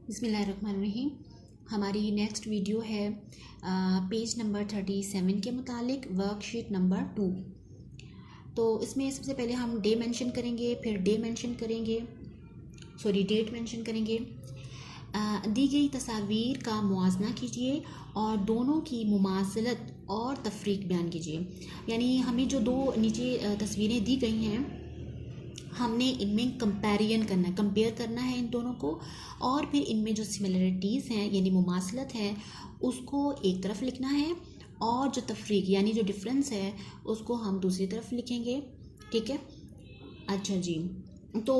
बिस्मिल्लाहिर्रहमानिर्रहीम। हमारी next video है पेज नंबर 37 के मुतालिक वर्कशीट नंबर 2। तो इसमें सबसे पहले हम डे मेंशन करेंगे, फिर डेट मेंशन करेंगे। दी गई तस्वीर का मुआजना कीजिए और दोनों की मुमासलत और तफरीक बयान कीजिए। यानी हमें जो दो नीचे तस्वीरें दी गई हैं, हमने इनमें कंपेयर करना है इन दोनों को, और फिर इनमें जो सिमिलरिटीज़ हैं यानी मुमासलत है उसको एक तरफ लिखना है, और जो तफरीक यानी जो डिफरेंस है उसको हम दूसरी तरफ लिखेंगे। ठीक है, अच्छा जी। तो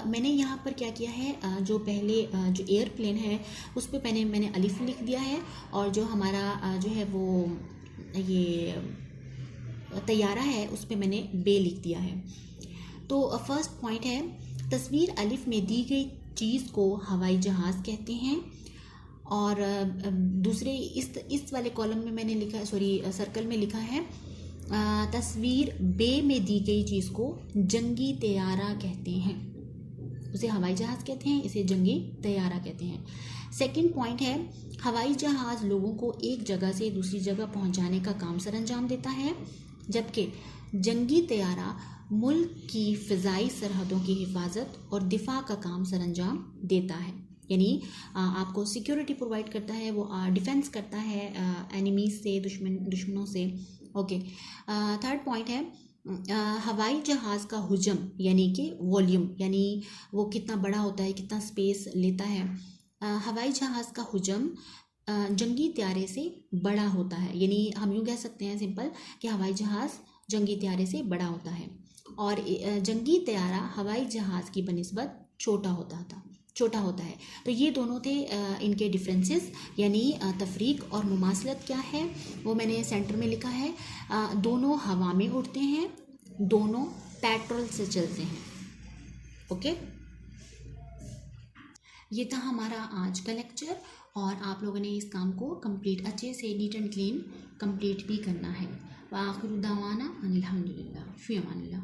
मैंने यहाँ पर क्या किया है, जो पहले जो एयरप्लेन है उस पर मैंने अलिफ लिख दिया है, और जो हमारा जो है वो ये तैयारा है उस पर मैंने बे लिख दिया है। तो फर्स्ट पॉइंट है, तस्वीर अलिफ में दी गई चीज़ को हवाई जहाज़ कहते हैं। और दूसरे इस वाले कॉलम में मैंने लिखा है, सर्कल में लिखा है, तस्वीर बे में दी गई चीज़ को जंगी तैयारा कहते हैं। उसे हवाई जहाज़ कहते हैं, इसे जंगी तैयारा कहते हैं। सेकंड पॉइंट है, हवाई जहाज़ लोगों को एक जगह से दूसरी जगह पहुंचाने का काम सरअंजाम देता है, जबकि जंगी तैयारा मुल्क की फ़िज़ाई सरहदों की हिफाजत और दिफा का काम सरअंजाम देता है। यानी आपको सिक्योरिटी प्रोवाइड करता है, वो डिफेंस करता है एनिमीज़ से, दुश्मनों से। ओके, थर्ड पॉइंट है, हवाई जहाज़ का हुजम यानी कि वॉल्यूम, यानी वो कितना बड़ा होता है, कितना स्पेस लेता है। हवाई जहाज़ का हुजम जंगी त्यारे से बड़ा होता है, यानी हम यूँ कह सकते हैं सिंपल कि हवाई जहाज़ जंगी त्यारे से बड़ा होता है, और जंगी त्यारा हवाई जहाज़ की बनिस्बत छोटा होता है। तो ये दोनों थे इनके डिफरेंसेस, यानी तफरीक और मुमासलत क्या है वो मैंने सेंटर में लिखा है। दोनों हवा में उड़ते हैं, दोनों पेट्रोल से चलते हैं। ओके, ये था हमारा आज का लेक्चर, और आप लोगों ने इस काम को कंप्लीट अच्छे से नीट एंड क्लीन कंप्लीट भी करना है। व आखिर दावाना अनिल हम्दुलिल्लाह, फ़ी अमानिल्लाह।